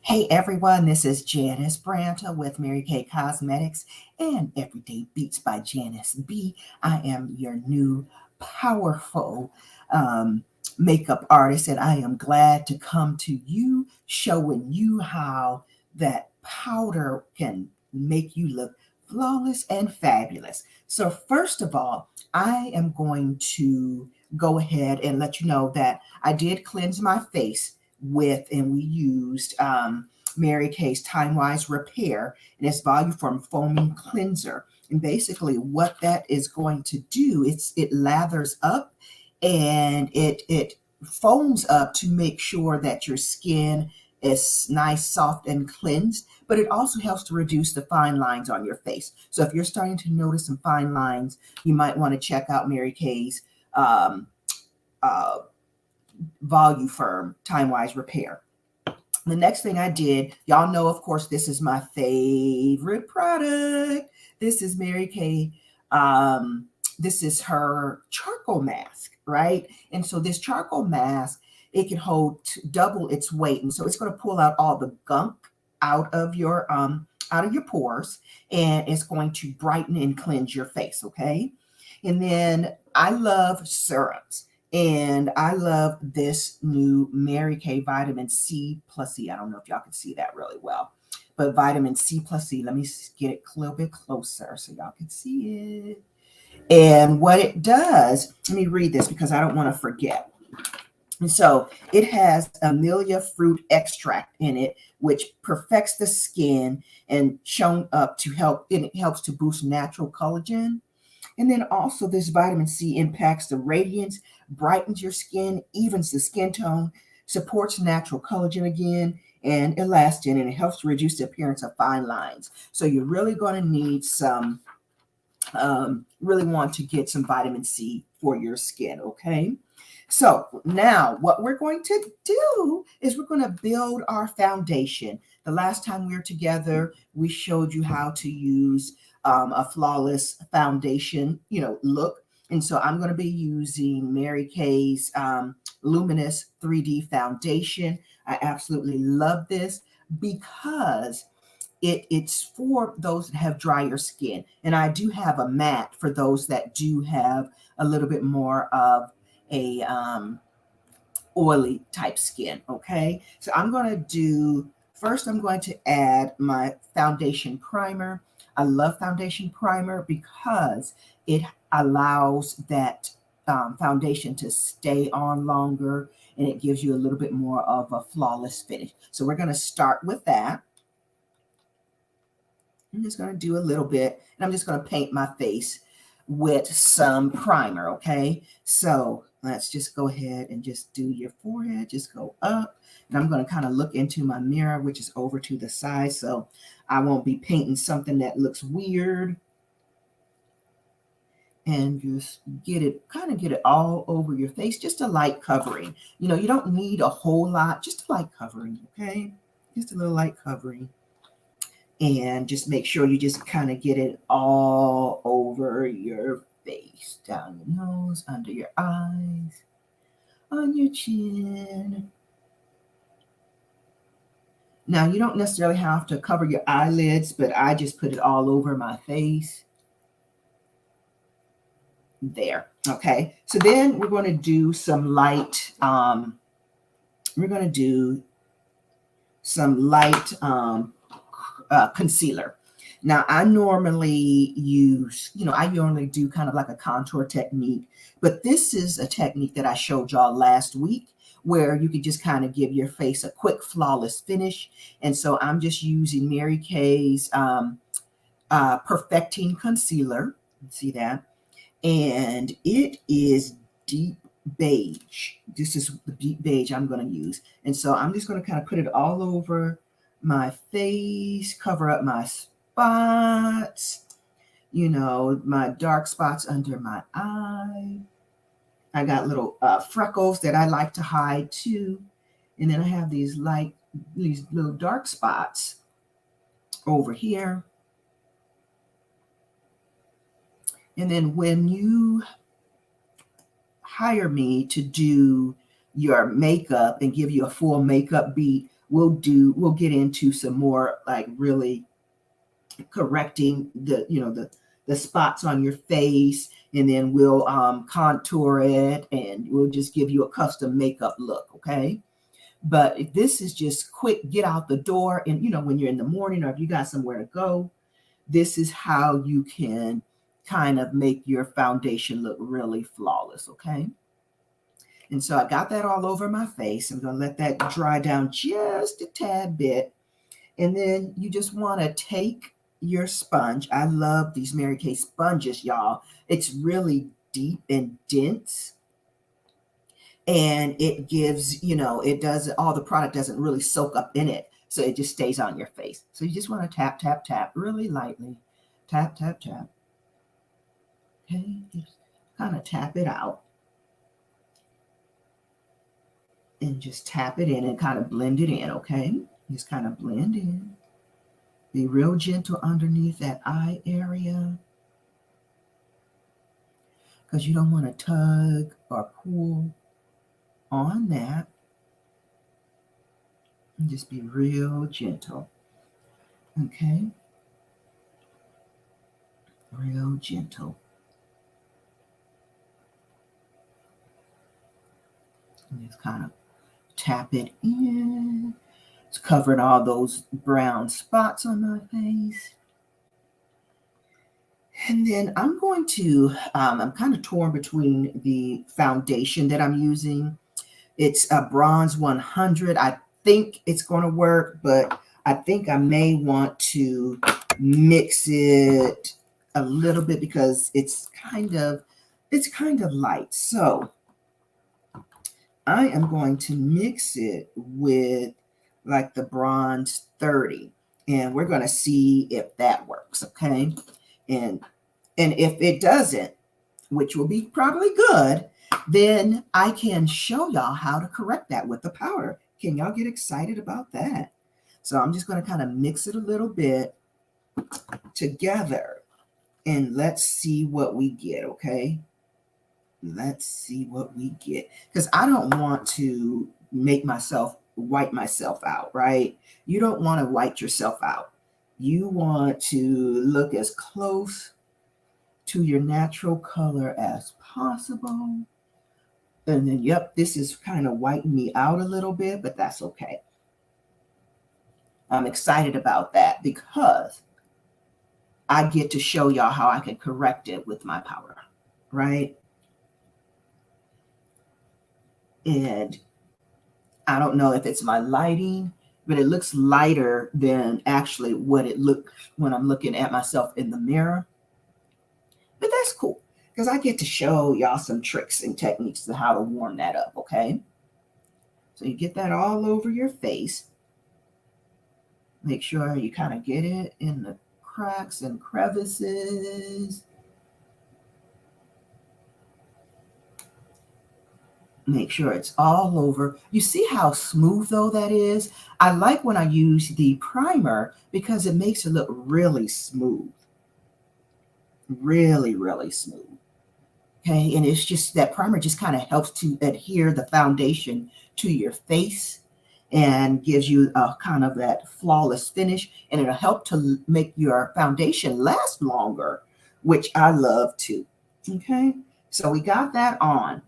Hey everyone, this is Janice Branta with Mary Kay Cosmetics and Everyday Beats by Janice B. I am your new powerful um, makeup artist, and I am glad to come to you showing you how that powder can make you look flawless and fabulous. So, first of all, I am going to go ahead and let you know that I did cleanse my face with, and we used Mary Kay's Time Wise Repair and its Voluform Foaming Cleanser. And basically, what that is going to do, it lathers up and it foams up to make sure that your skin is nice, soft, and cleansed. But it also helps to reduce the fine lines on your face. So if you're starting to notice some fine lines, you might want to check out Mary Kay's um, uh, Voluform Time Wise Repair. The next thing I did, y'all know, of course, this is my favorite product. This is Mary Kay. This is her charcoal mask, right? And so this charcoal mask, it can hold double its weight, and so it's going to pull out all the gunk out of your pores, and it's going to brighten and cleanse your face. Okay, and then I love serums. And I love this new Mary Kay Vitamin C plus E. I don't know if y'all can see that really well, but Vitamin C plus E. Let me get it a little bit closer so y'all can see it. And what it does, let me read this because I don't want to forget. And so it has Amelia fruit extract in it, which perfects the skin and shown up to help, and it helps to boost natural collagen. And then also, this vitamin C impacts the radiance, brightens your skin, evens the skin tone, supports natural collagen again, and elastin, and it helps to reduce the appearance of fine lines. So you're really going to need really want to get some vitamin C for your skin, okay? So now what we're going to do is we're going to build our foundation. The last time we were together, we showed you how to use a flawless foundation, look. And so I'm going to be using Mary Kay's Luminous 3D Foundation. I absolutely love this because it's for those that have drier skin. And I do have a matte for those that do have a little bit more of a oily type skin. Okay, so I'm going to add my foundation primer. I love foundation primer because it allows that foundation to stay on longer, and it gives you a little bit more of a flawless finish. So we're going to start with that. I'm just going to do a little bit, and I'm just going to paint my face with some primer, okay? So let's just go ahead and just do your forehead, just go up, and I'm going to kind of look into my mirror, which is over to the side, so I won't be painting something that looks weird. And just get it all over your face, just a light covering. You don't need a whole lot, just a light covering, okay? Just a little light covering. And just make sure you just kind of get it all over your face, down your nose, under your eyes, on your chin. Now, you don't necessarily have to cover your eyelids, but I just put it all over my face. There. Okay. So then we're going to do some light, concealer. Now, I normally do kind of like a contour technique, but this is a technique that I showed y'all last week where you could just kind of give your face a quick, flawless finish. And so I'm just using Mary Kay's Perfecting Concealer. See that? And it is deep beige. This is the deep beige I'm going to use. And so I'm just going to kind of put it all over my face, cover up my spots, my dark spots under my eye. I got little freckles that I like to hide too. And then I have these little dark spots over here. And then when you hire me to do your makeup and give you a full makeup beat, we'll get into some more like really correcting the spots on your face, and then we'll contour it, and we'll just give you a custom makeup look, okay? But if this is just quick, get out the door, and when you're in the morning or if you got somewhere to go, this is how you can kind of make your foundation look really flawless, okay? And so I got that all over my face. I'm going to let that dry down just a tad bit. And then you just want to take your sponge. I love these Mary Kay sponges, y'all. It's really deep and dense. And it gives, it does, all the product doesn't really soak up in it. So it just stays on your face. So you just want to tap, tap, tap really lightly. Tap, tap, tap. Okay, just kind of tap it out. And just tap it in and kind of blend it in, okay? Just kind of blend in. Be real gentle underneath that eye area, because you don't want to tug or pull on that. And just be real gentle, okay? Real gentle. And just kind of tap it in. It's covering all those brown spots on my face. And then I'm going to, I'm kind of torn between the foundation that I'm using. It's a Bronze 100. I think it's going to work, but I think I may want to mix it a little bit because it's kind of light. So I am going to mix it with like the Bronze 30, and we're going to see if that works, okay? And if it doesn't, which will be probably good, then I can show y'all how to correct that with the powder. Can y'all get excited about that? So I'm just going to kind of mix it a little bit together, and let's see what we get, okay? Let's see what we get, because I don't want to white myself out, right? You don't want to white yourself out. You want to look as close to your natural color as possible. And then, yep, this is kind of whitening me out a little bit, but that's okay. I'm excited about that because I get to show y'all how I can correct it with my powder, right? And I don't know if it's my lighting, but it looks lighter than actually what it looks when I'm looking at myself in the mirror. But that's cool, because I get to show y'all some tricks and techniques to how to warm that up, okay? So you get that all over your face. Make sure you kind of get it in the cracks and crevices. Make sure it's all over. You see how smooth though that is? I like when I use the primer because it makes it look really smooth. Really, really smooth. Okay, and it's just that primer just kind of helps to adhere the foundation to your face and gives you a kind of that flawless finish, and it'll help to make your foundation last longer, which I love too. Okay, so we got that on.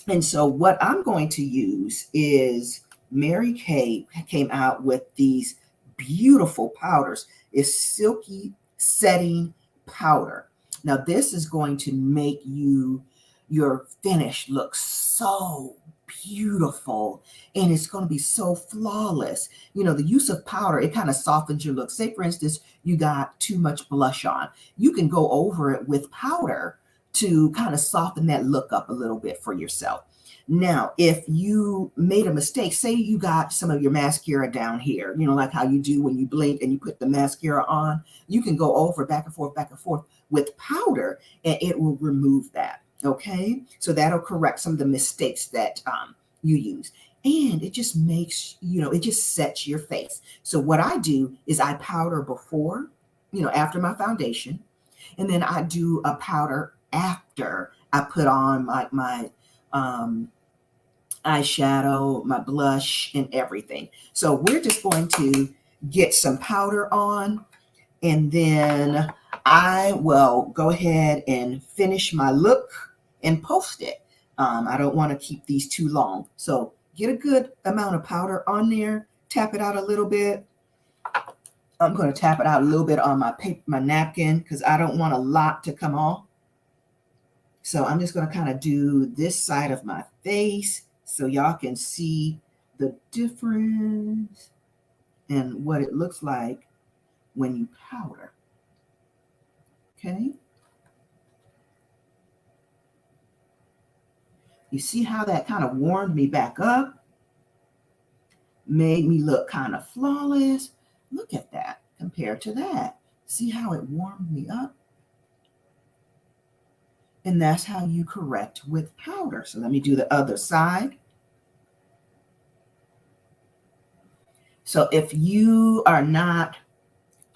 And so what I'm going to use is Mary Kay came out with these beautiful powders. It's silky setting powder. Now this is going to make your finish look so beautiful, and it's going to be so flawless. The use of powder, it kind of softens your look. Say for instance, you got too much blush on. You can go over it with powder to kind of soften that look up a little bit for yourself. Now, if you made a mistake, say you got some of your mascara down here, like how you do when you blink and you put the mascara on, you can go over back and forth with powder, and it will remove that. Okay, so that'll correct some of the mistakes that you use. And it just makes, it just sets your face. So what I do is I powder before, after my foundation, and then I do a powder after I put on my eyeshadow, my blush, and everything. So we're just going to get some powder on, and then I will go ahead and finish my look and post it. I don't want to keep these too long. So get a good amount of powder on there, tap it out a little bit. I'm going to tap it out a little bit on my paper, my napkin, because I don't want a lot to come off. So I'm just going to kind of do this side of my face so y'all can see the difference and what it looks like when you powder. Okay. You see how that kind of warmed me back up, made me look kind of flawless. Look at that compared to that. See how it warmed me up? And that's how you correct with powder. So let me do the other side. So if you are not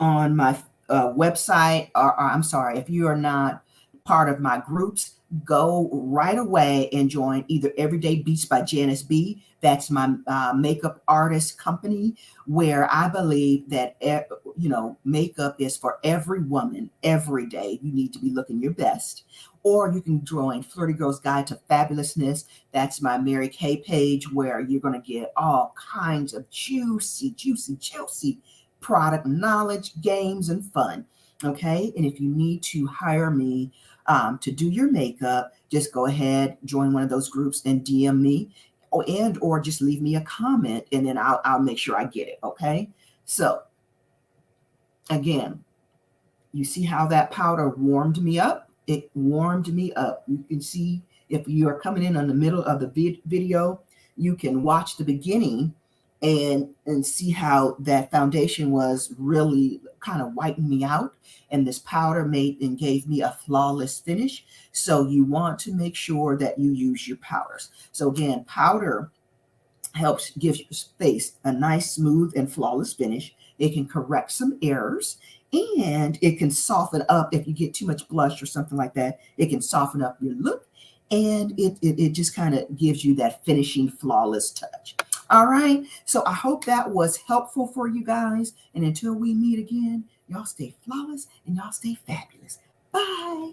on my website, or I'm sorry, if you are not part of my groups, go right away and join either Everyday Beats by Janice B. That's my makeup artist company, where I believe that makeup is for every woman every day. You need to be looking your best. Or you can join Flirty Girl's Guide to Fabulousness. That's my Mary Kay page, where you're going to get all kinds of juicy product knowledge, games, and fun. Okay. And if you need to hire me to do your makeup, just go ahead, join one of those groups and DM me, or just leave me a comment, and then I'll make sure I get it. Okay. So again, you see how that powder warmed me up? It warmed me up. You can see, if you are coming in on the middle of the video, you can watch the beginning and see how that foundation was really kind of whitening me out, and this powder made and gave me a flawless finish. So you want to make sure that you use your powders. So again, powder helps give your face a nice, smooth, and flawless finish. It can correct some errors, and it can soften up if you get too much blush or something like that. It can soften up your look, and it just kind of gives you that finishing, flawless touch. All right. So I hope that was helpful for you guys. And until we meet again, y'all stay flawless and y'all stay fabulous. Bye.